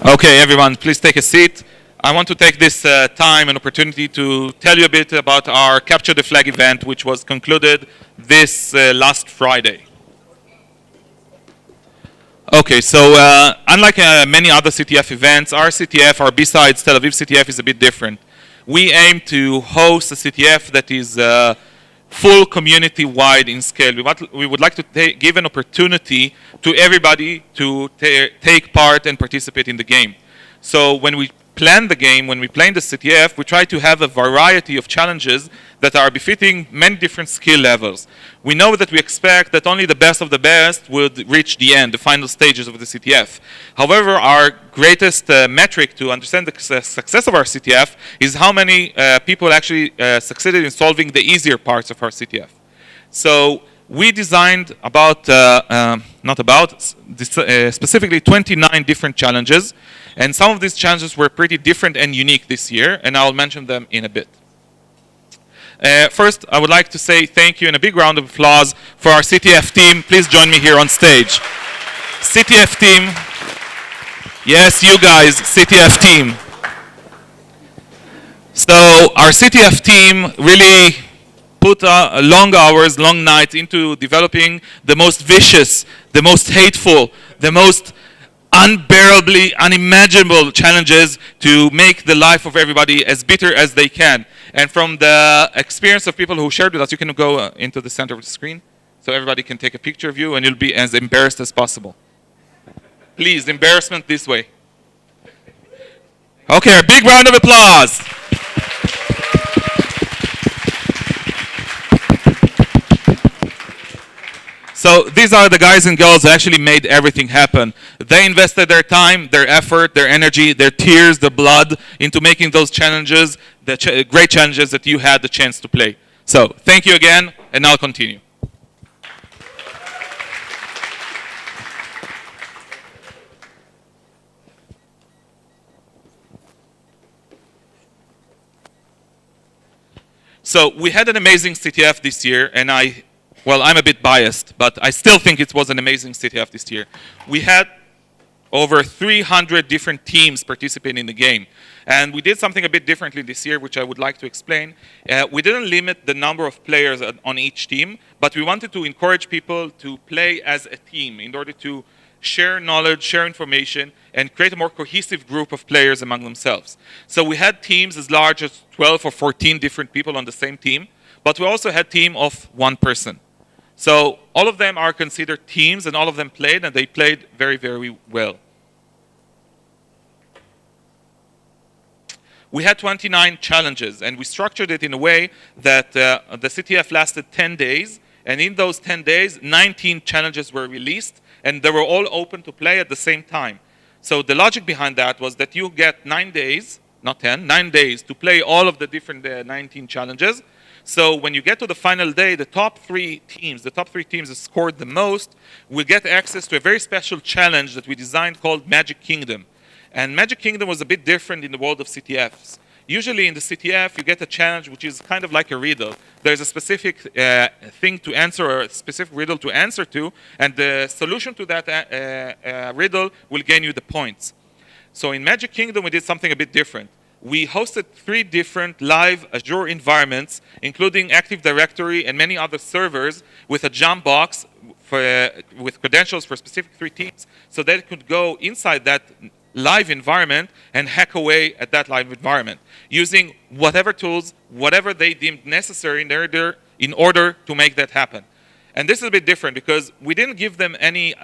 Okay, everyone, please take a seat. I want to take this time and opportunity to tell you a bit about our Capture the Flag event, which was concluded this last Friday. Okay, so unlike many other CTF events, our CTF, our BSidesTLV CTF is a bit different. We aim to host a CTF that is full community-wide in scale. We would like to give an opportunity to everybody to take part and participate in the game. So when we plan the game, when we play in the CTF, we try to have a variety of challenges that are befitting many different skill levels. We know that we expect that only the best of the best would reach the end, the final stages of the CTF. However, our greatest metric to understand the success of our CTF is how many people actually succeeded in solving the easier parts of our CTF. So we designed specifically 29 different challenges, and some of these challenges were pretty different and unique this year, and I'll mention them in a bit. First, I would like to say thank you and a big round of applause for our CTF team. Please join me here on stage. CTF team. Yes, you guys, CTF team. So our CTF team really put long hours, long nights into developing the most vicious, the most hateful, the most unbearably unimaginable challenges to make the life of everybody as bitter as they can. And from the experience of people who shared with us, you can go into the center of the screen so everybody can take a picture of you and you'll be as embarrassed as possible. Please, embarrassment this way. Okay, a big round of applause. So these are the guys and girls who actually made everything happen. They invested their time, their effort, their energy, their tears, their blood into making those challenges, the great challenges that you had the chance to play. So thank you again, and I'll continue. So we had an amazing CTF this year, and well, I'm a bit biased, but I still think it was an amazing CTF this year. We had over 300 different teams participating in the game. And we did something a bit differently this year, which I would like to explain. We didn't limit the number of players on each team, but we wanted to encourage people to play as a team in order to share knowledge, share information, and create a more cohesive group of players among themselves. So we had teams as large as 12 or 14 different people on the same team, but we also had a team of one person. So all of them are considered teams, and all of them played, and they played very, very well. We had 29 challenges, and we structured it in a way that the CTF lasted 10 days, and in those 10 days, 19 challenges were released, and they were all open to play at the same time. So the logic behind that was that you get 9 days, not 10, 9 days to play all of the different 19 challenges. So when you get to the final day, the top three teams that scored the most will get access to a very special challenge that we designed called Magic Kingdom. And Magic Kingdom was a bit different in the world of CTFs. Usually in the CTF, you get a challenge which is kind of like a riddle. There's a specific thing to answer, or a specific riddle to answer to, and the solution to that riddle will gain you the points. So in Magic Kingdom, we did something a bit different. We hosted 3 different live Azure environments, including Active Directory and many other servers, with a jump box with credentials for specific 3 teams, so they could go inside that live environment and hack away at that live environment, using whatever tools, whatever they deemed necessary in order to make that happen. And this is a bit different because we didn't give them any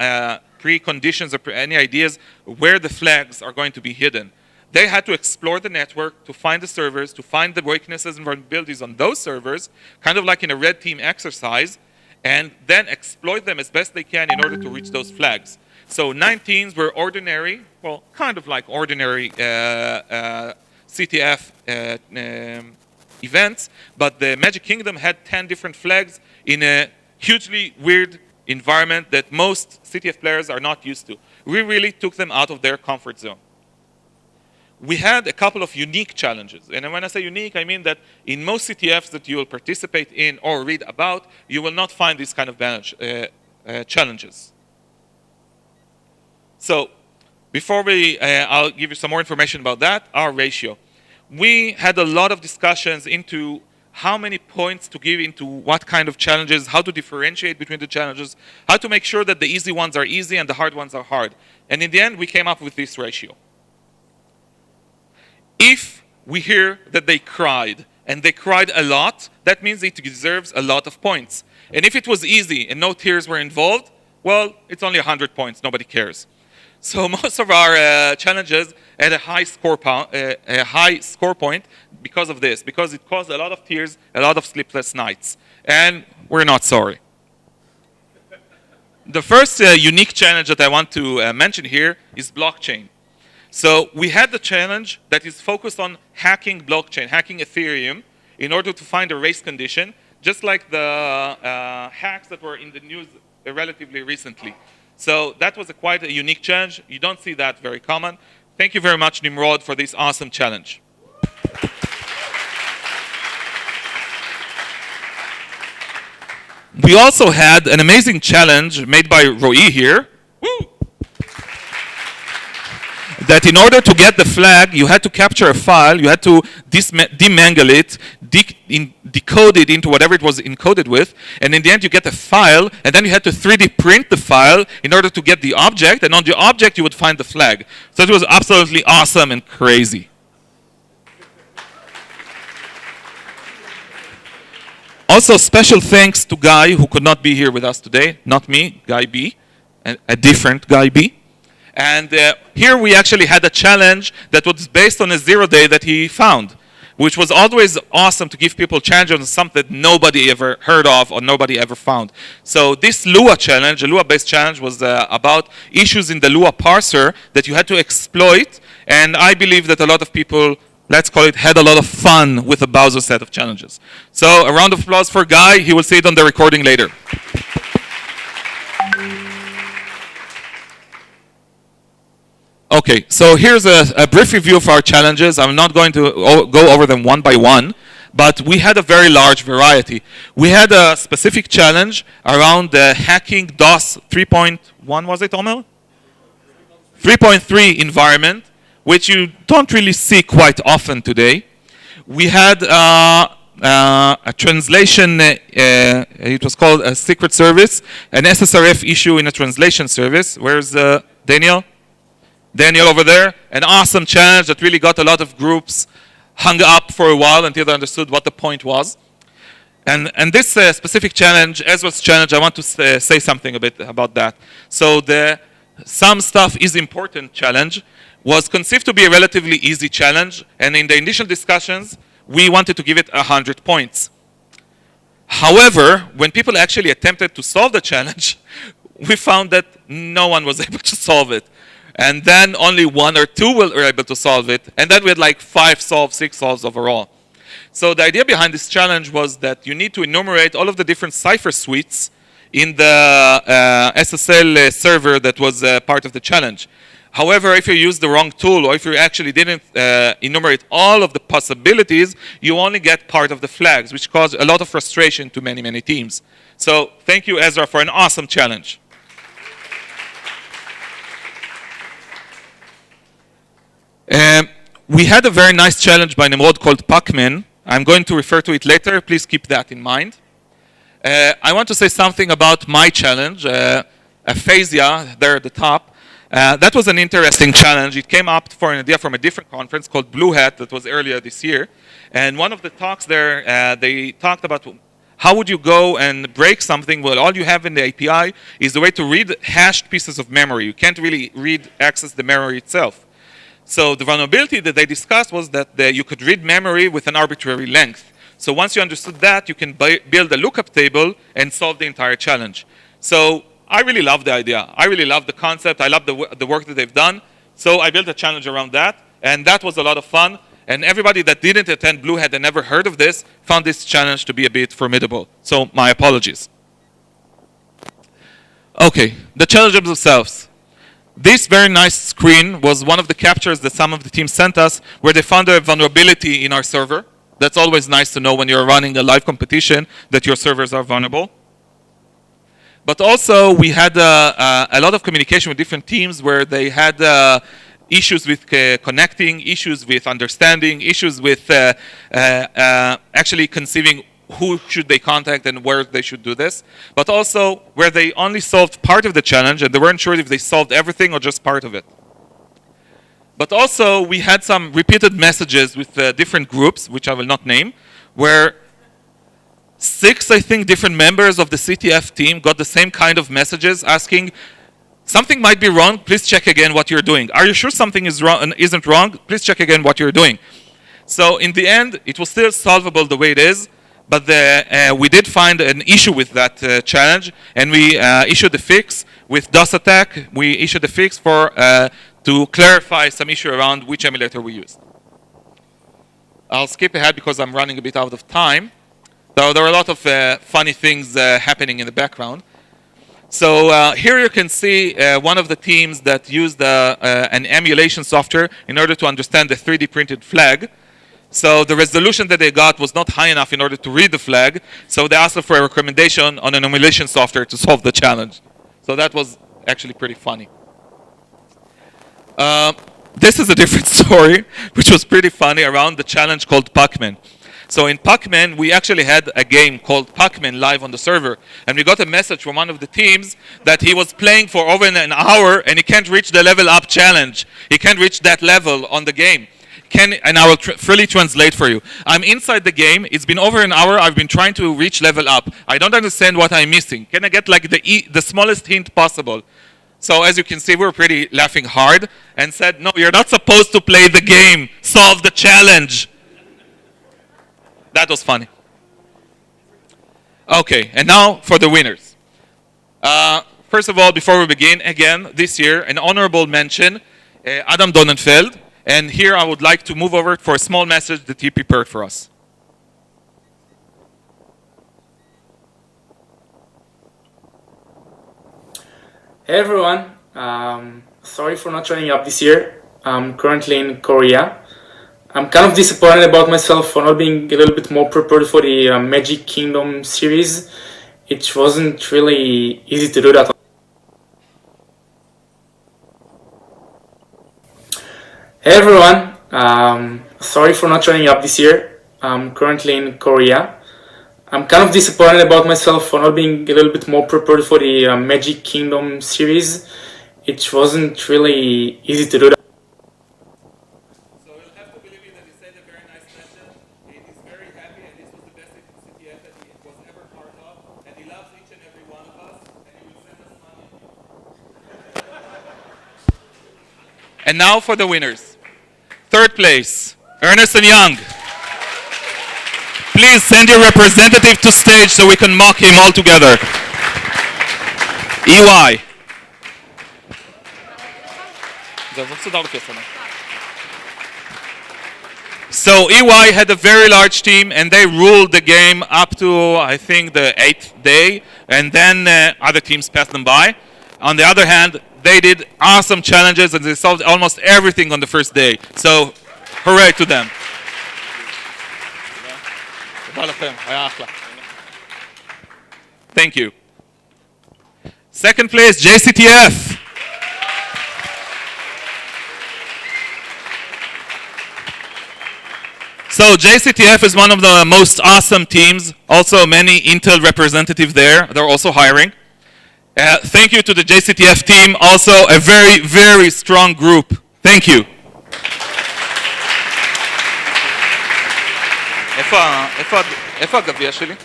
preconditions or any ideas where the flags are going to be hidden. They had to explore the network to find the servers, to find the weaknesses and vulnerabilities on those servers, kind of like in a red team exercise, and then exploit them as best they can in order to reach those flags. So 9 teams were ordinary, well, kind of like ordinary CTF events, but the Magic Kingdom had 10 different flags in a hugely weird environment that most CTF players are not used to. We really took them out of their comfort zone. We had a couple of unique challenges. And when I say unique, I mean that in most CTFs that you will participate in or read about, you will not find these kind of challenges. So Before I'll give you some more information about that, our ratio. We had a lot of discussions into how many points to give into what kind of challenges, how to differentiate between the challenges, how to make sure that the easy ones are easy and the hard ones are hard. And in the end, we came up with this ratio. If we hear that they cried, and they cried a lot, that means it deserves a lot of points. And if it was easy and no tears were involved, well, it's only 100 points, nobody cares. So most of our challenges had a high score point because of this, because it caused a lot of tears, a lot of sleepless nights. And we're not sorry. The first unique challenge that I want to mention here is blockchain. So we had the challenge that is focused on hacking blockchain, hacking Ethereum, in order to find a race condition, just like the hacks that were in the news relatively recently. So that was quite a unique challenge. You don't see that very common. Thank you very much, Nimrod, for this awesome challenge. We also had an amazing challenge made by Roy here. Woo! That in order to get the flag, you had to capture a file, you had to demangle it, decode it into whatever it was encoded with, and in the end you get a file, and then you had to 3D print the file in order to get the object, and on the object you would find the flag. So it was absolutely awesome and crazy. Also, special thanks to Guy, who could not be here with us today, not me, Guy B, a different Guy B. And here we actually had a challenge that was based on a 0-day that he found, which was always awesome to give people challenges on something that nobody ever heard of or nobody ever found. So this Lua challenge, a Lua-based challenge, was about issues in the Lua parser that you had to exploit. And I believe that a lot of people, let's call it, had a lot of fun with a Bowser set of challenges. So a round of applause for Guy. He will see it on the recording later. Okay, so here's a brief review of our challenges. I'm not going to go over them one by one, but we had a very large variety. We had a specific challenge around the hacking DOS 3.1, was it, Omer? 3.3 environment, which you don't really see quite often today. We had a translation, it was called a secret service, an SSRF issue in a translation service. Where's Daniel? Daniel over there, an awesome challenge that really got a lot of groups hung up for a while until they understood what the point was. And this specific challenge, Ezra's challenge, I want to say something a bit about that. So the some stuff is important challenge was conceived to be a relatively easy challenge, and in the initial discussions, we wanted to give it 100 points. However, when people actually attempted to solve the challenge, we found that no one was able to solve it. And then only 1 or 2 were able to solve it. And then we had like 5 solves, 6 solves overall. So the idea behind this challenge was that you need to enumerate all of the different cipher suites in the SSL server that was part of the challenge. However, if you use the wrong tool, or if you actually didn't enumerate all of the possibilities, you only get part of the flags, which caused a lot of frustration to many, many teams. So thank you, Ezra, for an awesome challenge. We had a very nice challenge by Nimrod called Buckman. I'm going to refer to it later. Please keep that in mind. I want to say something about my challenge, aphasia, there at the top. That was an interesting challenge. It came up for an idea from a different conference called Blue Hat that was earlier this year. And one of the talks there, they talked about how would you go and break something? Well, all you have in the API is the way to read hashed pieces of memory. You can't really access the memory itself. So the vulnerability that they discussed was that you could read memory with an arbitrary length. So once you understood that, you can build a lookup table and solve the entire challenge. So I really love the idea. I really love the concept. I love the work that they've done. So I built a challenge around that, and that was a lot of fun. And everybody that didn't attend Blue Hat and never heard of this found this challenge to be a bit formidable. So my apologies. Okay, the challenges themselves. This very nice screen was one of the captures that some of the teams sent us where they found a vulnerability in our server. That's always nice to know when you're running a live competition that your servers are vulnerable. But also, we had a lot of communication with different teams where they had issues with connecting, issues with understanding, issues with actually conceiving who should they contact and where they should do this. But also, where they only solved part of the challenge and they weren't sure if they solved everything or just part of it. But also, we had some repeated messages with different groups, which I will not name, where 6, I think, different members of the CTF team got the same kind of messages asking, something might be wrong, please check again what you're doing. Are you sure something is wrong and isn't wrong? Please check again what you're doing. So in the end, it was still solvable the way it is, but we did find an issue with that challenge, and we issued a fix with DOS attack. We issued a fix for to clarify some issue around which emulator we used. I'll skip ahead because I'm running a bit out of time. Though there are a lot of funny things happening in the background. So here you can see one of the teams that used an emulation software in order to understand the 3D printed flag. So the resolution that they got was not high enough in order to read the flag. So they asked for a recommendation on an emulation software to solve the challenge. So that was actually pretty funny. This is a different story, which was pretty funny around the challenge called Buckman. So in Buckman, we actually had a game called Buckman live on the server. And we got a message from one of the teams that he was playing for over an hour and he can't reach the level up challenge. He can't reach that level on the game. And I will freely translate for you. I'm inside the game. It's been over an hour. I've been trying to reach level up. I don't understand what I'm missing. Can I get like the smallest hint possible? So as you can see, we were pretty laughing hard and said, no, you're not supposed to play the game. Solve the challenge. That was funny. Okay, and now for the winners. First of all, before we begin, again, this year, an honorable mention, Adam Donenfeld. And here I would like to move over for a small message that he prepared for us. Hey everyone, sorry for not showing up this year. I'm currently in Korea. I'm kind of disappointed about myself for not being a little bit more prepared for the Magic Kingdom series. It wasn't really easy to do that. Hey everyone, sorry for not showing up this year. I'm currently in Korea. I'm kind of disappointed about myself for not being a little bit more prepared for the Magic Kingdom series. It wasn't really easy to do that. And now for the winners. Third place, Ernest & Young. Please send your representative to stage so we can mock him all together. EY. So EY had a very large team and they ruled the game up to, I think, the 8th day. And then other teams passed them by. On the other hand, they did awesome challenges and they solved almost everything on the first day. So, hooray to them. Thank you. Second place, JCTF. So JCTF is one of the most awesome teams. Also many Intel representatives there. They're also hiring. Thank you to the JCTF team. Also a very, very strong group. Thank you. איפה הגביע שלי?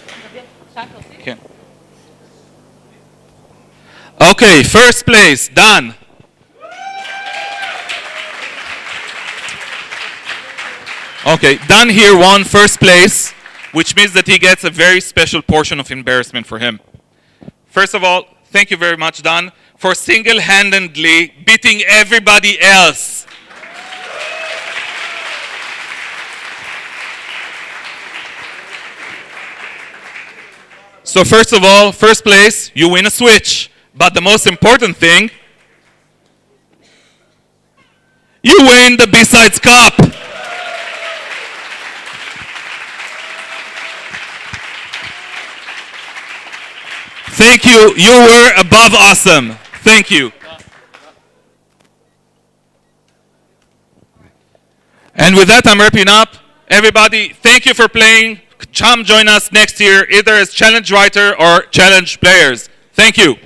כן. Okay, first place, Dan. Okay, Dan here won first place, which means that he gets a very special portion of embarrassment for him. First of all, thank you very much, Dan, for single-handedly beating everybody else. So first of all, first place, you win a Switch. But the most important thing, you win the B-Sides Cup. Thank you. You were above awesome. Thank you. And with that, I'm wrapping up. Everybody, thank you for playing. Come join us next year, either as challenge writer or challenge players. Thank you.